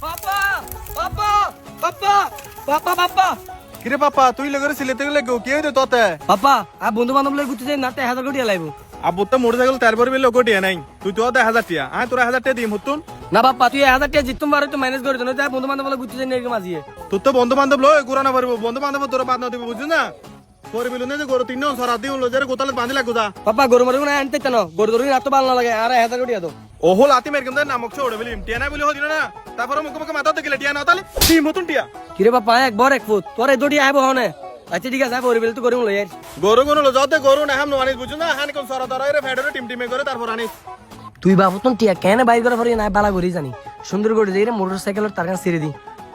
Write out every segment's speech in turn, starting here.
পাপা পাপা পাপা পাপা পাপা কিরে পাপা তুই লগরে সিলেতে গেলে কি হইতো তোতে পাপা আর বন্ধু বান্ধব লই ঘুরতে যাই না 1000 কোটি লাইব আব্বু তো মোটরসাইকেল তেল ভরবি লগটিয়া নাই তুই তো 1000 টিয়া আয় তোর 1000 টিয়া দিম হতুন না বাপা তুই 1000 টাকা জিততুম পারে তো ম্যানেজ করে দিন বন্ধু বান্ধব লই ঘুরতে যাই না মাঝিয়ে তোর তো বন্ধু বান্ধব লয় ঘুরানো পারবো বন্ধু বান্ধব তোর বাদ না দিব বুঝছিস না করবিল না যে গরু তিন সরা দিও লজারে গোতালে বাঁধি লাগু যা পাপা গরু মারু না আনতে কেন গরু গরু রাত ভালো না লাগে আর 1000 কোটি দাও ওহো লাতি মের কেন নামক ছোড়ে বলি টিয়া না বলি হদিন না তারপরে মুখ মুখ মাথা দেখলে টিয়া না তালে দিম হতুন টিয়া কিরে বাপা একবার এক ফুট তোরে দড়ি আইব হনে আচ্ছা ঠিক আছে আইব তো গরু লই গরু কোন লজাতে গরু না হাম নওয়ানিস বুঝছিস না হানি কোন সরা দরাইরে ফেডরে টিম টিমে করে তারপর আনিস তুই বাবুতন টিয়া কেন বাইর করে ফরি না বালা ঘুরি জানি সুন্দর করে যাই রে মোটরসাইকেলের তার কাছে ছেড়ে দি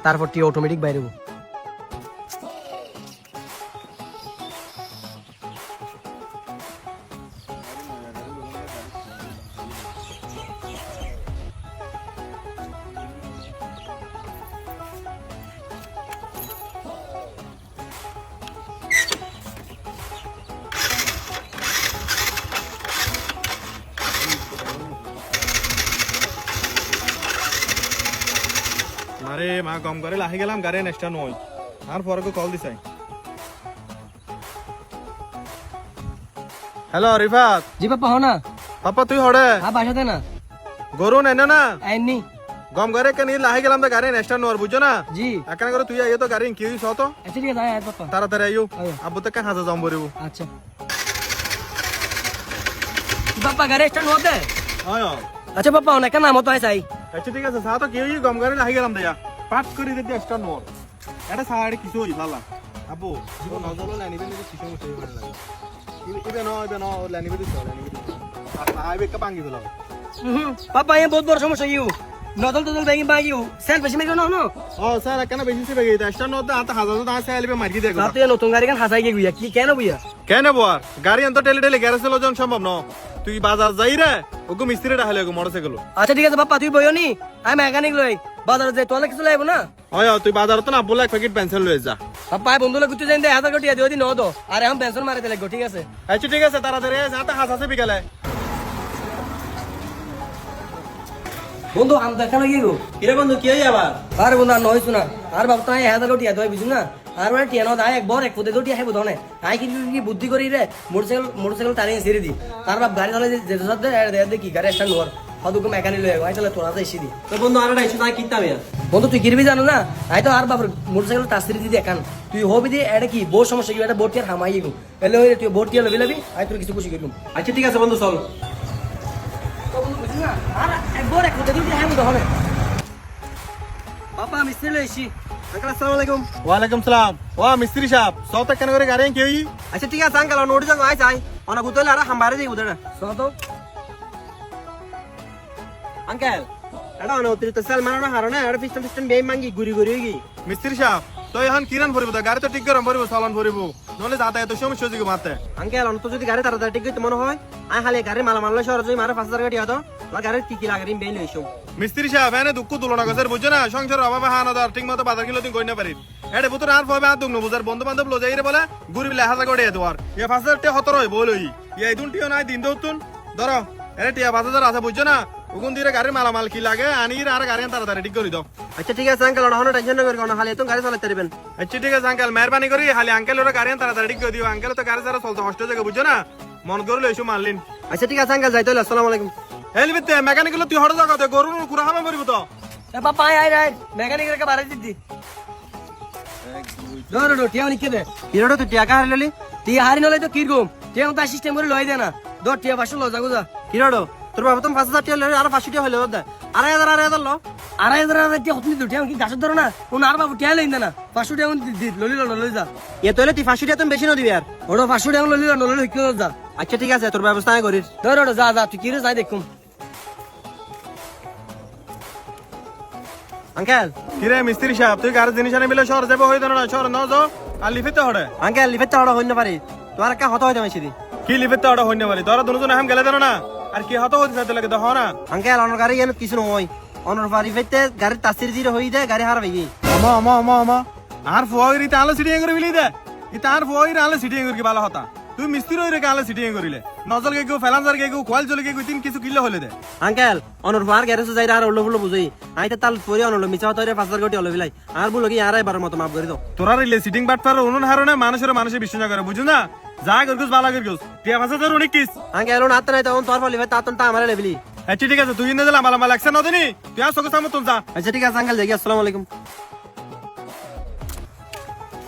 তারপর টিয়া অটোমেটিক বাইরে হবো আরে মা গম করে লাহি গেলাম গাড়ি নেক্সটটা নই আর পরে কল দিছাই হ্যালো রিফাত জি পাপা হো না পাপা তুই হড়ে হ্যাঁ বাসাতে না গরু নেন না আইনি গম করে কেন লাহি গেলাম তো গাড়ি নেক্সটটা নর বুঝছো না জি এখানে করে তুই আইও তো গাড়ি কি হইছ তো আচ্ছা ঠিক আছে আয় পাপা তাড়াতাড়ি আইও আইও। আব্বু তো কেন হাজা জম বরিব আচ্ছা পাপা গাড়ি স্টার্ট হতে আয় আচ্ছা পাপা অনেক নাম তো আইসাই আচ্ছা ঠিক আছে সা তো কি হই গম করে লাহি গেলাম দেয়া পাট করে দে নেক্সটটা নর এটা সাড়ে কিছু হই ভালা আব্বু জীবন নজল লানি দিলে কিছু সমস্যা হই লাগে ইবে ন লানি দিতে চলে লানি দিতে আর আইবে কা পাঙ্গি দিলাম পাপা ये बहुत बड़ा समस्या यू नदल तदल बैंगी बागी यू सेल पेश में ना ও স্যার কেন বেশি সে বেগে এটা নতে আতা হাজার তো আসে আইবে মারি দেখো রাতে নতুন গাড়ি কান হাসাই গিয়া কি কেন বুইয়া কেন বর গাড়ি অন্ত টেলে টেলে গ্যারেজে লজন সম্ভব ন তুই বাজার যাই রে ওগো মিস্ত্রিটা হালে ওগো মোটরসাইকেল আচ্ছা ঠিক আছে পাপা তুই বইও নি আমি মেকানিক লই বাজারে যাই তোলে কিছু লাইব না হয় তুই বাজার তো না বলে এক প্যাকেট পেন্সিল লয়ে যা পাপা বন্ধু লোক তুই যাই দে 1000 কোটি দিও দি ন দো আরে हम पेंशन मारे दे लगो ठीक আছে আচ্ছা ঠিক আছে তাড়াতাড়ি যাতে হাসাছে বিকালে বন্ধু আম দেখা লাগি গো কিরে বন্ধু কি হই আবার আরে বন্ধু আর নয় শুনা আর বাপ তাই 1000 কোটি দই বুঝু না আর মানে টিয়া ন দাই একবার এক ফুটে দুটি আইব ধনে আই কি বুদ্ধি করি রে মোটরসাইকেল টানিয়ে ছেড়ে দি তার বাপ গাড়ি চালাতে যেতে সাথে দে কি গাড়ি স্ট্যান্ড হওয়ার হদুকো মেকানিক লই আই চলে তোরা যাই সিদি তো বন্ধু আর আইছো তাই কিনতাম ইয়া বন্ধু তুই কিরবি জানো না আই তো আর বাপ মোটরসাইকেল টাসরি দি দেখান তুই হবি দি এটা কি বহুত সমস্যা কি এটা বোট টিয়ার হামাই গো এলে হই তুই বোট টিয়া লবি লবি আই তোর কিছু খুশি করলুম আচ্ছা ঠিক আছে বন্ধু চল তো বন্ধু বুঝি না আর একবার এক ফুটে দুটি আইব ধনে পাপা মিস্ত্রি লইছি আঙ্কেল আসসালামু আলাইকুম ওয়ালাইকুম সালাম ও মিস্ত্রি সাহেব সব কেন করে গাড়ি কি হই আচ্ছা ঠিক আছে আঙ্কেল নোটি যাও আই যাই অনা গুতলে আর হামবারে যাই উদড়া সতো আঙ্কেল এটা অনা অতিরিক্ত সেল মারানো হারনা আর পিস্টন বেই মাঙ্গি গুরি গুরি গি মিস্ত্রি সাহেব তো এখন কিরান ভরিব গাড়ি তো ঠিক গরম ভরিব চালান ভরিব নহলে যাতায়াত সমস্যা হচ্ছে মাতে আঙ্কেল অন তো যদি গাড়ি তাড়াতাড়ি ঠিক হইতে মনে হয় আই হালে গাড়ি মালামাল শহর যাই মারে 5000 টাকা দিয়া দাও আর গাড়ি কি লাগারি বেই লইছো মিস্ত্রি সাহেব এনে দুঃখ তুলনা গেছের বুঝছো না সংসারের অভাবে হানাদার ঠিক মতো বাজার কিলো তুই কই না পারিস এটা বুতর আর পাবে আর দুগ্ন বুঝার বন্ধু বান্ধব লো যাই রে বলে গুরি বিলে হাজার করে দেওয়ার ইয়া 5000 টাকা হতর হই বলই ইয়া এই দুনটিও নাই দিন দউতুন ধরো এনে টিয়া 5000 আছে বুঝছো না ওগুন দিয়ে গাড়ির মালামাল কি লাগে আনির আর গাড়ি তাড়াতাড়ি ঠিক করে দাও আচ্ছা ঠিক আছে আঙ্কেল অনা টেনশন না করি অনা হালে তো গাড়ি চালাতে পারবেন আচ্ছা ঠিক আছে আঙ্কেল মেহরবানি করি খালি আঙ্কেল ওরা গাড়ি তাড়াতাড়ি ঠিক করে দিও আঙ্কেল তো গাড়ি ছাড়া চলতে কষ্ট জায়গা বুঝছো না মন করে লইছো মারলিন আচ্ছা ঠিক আছে আঙ্কেল যাইতে হলো আসসালামু আলাইকুম হেলবিতে মেকানিক গুলো তুই হড় জায়গা গরু কুড়া হামে মরিব তো এ পাপা আই মেকানিক রে বারে দিদি ধরো টিয়া নিকে দে কিরোটা তুই টাকা হারলি তুই হারি নলে তো কিরকম টিয়া মতো সিস্টেম করে লই দে না ধর টিয়া 500 লো যাগো যা কিরোটো তোর বাবা তুমি 5000 টাকা লই আর 500 টাকা হইলো দে 2000 লো 2000 টিয়া হতনি দুটিয়া কি গাছ ধরো না কোন আর বাবু টিয়া লইন না 500 টাকা দি ললি যা এ তো হলে তুই 500 টাকা তুমি বেশি না দিবি আর ওটা 500 টাকা ললি কি যা আচ্ছা ঠিক আছে তোর ব্যবস্থা আমি করিস ধর যা যা তুই কিরে যাই দেখুম আঙ্কেল কিরে মিস্ত্রি সাহেব তুই গাড়ি জিনিস আনে মিলে শহর যাবো হই না শহর ন যাও আর লিফিতে হড়ে আঙ্কেল লিফের চাওড়া হইন না পারি তোমার একটা হত হইতে মাইছি কি লিফিতে হড়ে হই না পারি তোরা দুজন হাম গেলে দেন না আর কি হতো হইতে সাথে লাগে দেখো না আঙ্কেল অনর গাড়ি এনে কিছু নয় অনর বাড়ি ফেতে গাড়ি তাসির জিরে হই দে গাড়ি হার ভাই আমা আমা আমা আমা আর ফোয়ারি তাহলে সিটিং করে বিলি দে ই তার ফোয়ারি আলে সিটিং করে কি ভালো হতা তুই মিস্ত্রি হইরে কালে সিটিং করিলে নজল গে গো ফেলানজার গে গো কোয়াল জলে গে গো তিন কিছু কিলো হলে দে আঙ্কেল অনর ফার গ্যারেজ যাই আর ওলো ফুলো বুঝই আইতে তাল পরে অনলো মিছা তরে 5000 কোটি হলো বিলাই আর বলো কি আর এবার মত মাফ করে দাও তোরা রিলে সিটিং বাট পার অনুন হারনে মানুষের বিশ্বাস না করে বুঝছ না যা গরগুস বালা গরগুস টিয়া ভাষা তোর অনেক কিস আঙ্কেল ওন আত্তা নাই তখন তোর ফলি ভাই তাতন তা আমারে লেবলি আচ্ছা ঠিক আছে তুই ইনে দিলা মালা মালা একশন নদিনি তুই আর সকে সামনে তুল যা আচ্ছা ঠিক আছে আঙ্কেল দেখি আসসালামু আলাইকুম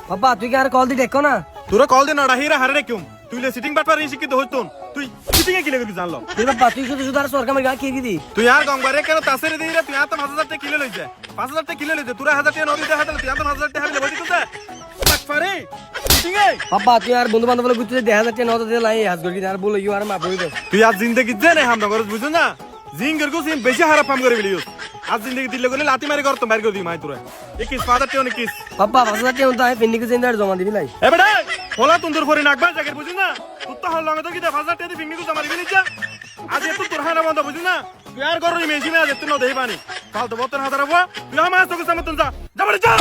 বাবা তুই কি আর কল দি দেখো না তোরা কল দে না হিরা হারে কিউম তুই লে সিটিং বাট পার শিক্ষিত হইতন তুই সিটিং এ কিলে গরগুস জানলো তুই বাবা তুই শুধু শুধু আর সরকার গা কি দি তুই আর গংবারে কেন তাসেরে দিই রে তুই আর তো 5000 টাকা কিলো লইছে 5000 টাকা কিলো লইছে তোরা 1000 টাকা নদী দেখা দিল তুই আর তো 5000 টাকা হাবিলে বলি তুই বাট পারে সিটিং এ বাবা তুই আর বন্ধু বান্ধব গুতে 1000 টাকা নদ দে লাই হাজ গড়ি আর বলো ইউ আর মা বই দে তুই আজ জিন্দগি দে না হামদা করস বুঝছ না জিঙ্গর কো সিম বেশি হারা ফাম করে বিলিও আজ জিন্দগি দিলে গলে লাতি মারি কর তো মার করে দি মাই তোরা একিস ফাদার তে অনেক কিস বাবা 5000 টাকা তো আই পেন্ডিং কে জিন্দার জমা দিবি লাই এ বেটা হোলা তুন্দর ফরি নাকবা জায়গা বুঝছ না তুই তো হল লগে তো কি 5000 টাকা দি ফিঙ্গি কো জমা দিবি নিচা আজ এত তোর হানা বন্ধ বুঝছ না তুই আর করনি মেশি মে আজ এত ন দেই পানি কাল তো বতন হাজার হবো তুই আমার তোকে সামনে তুল যা যা বাড়ি যা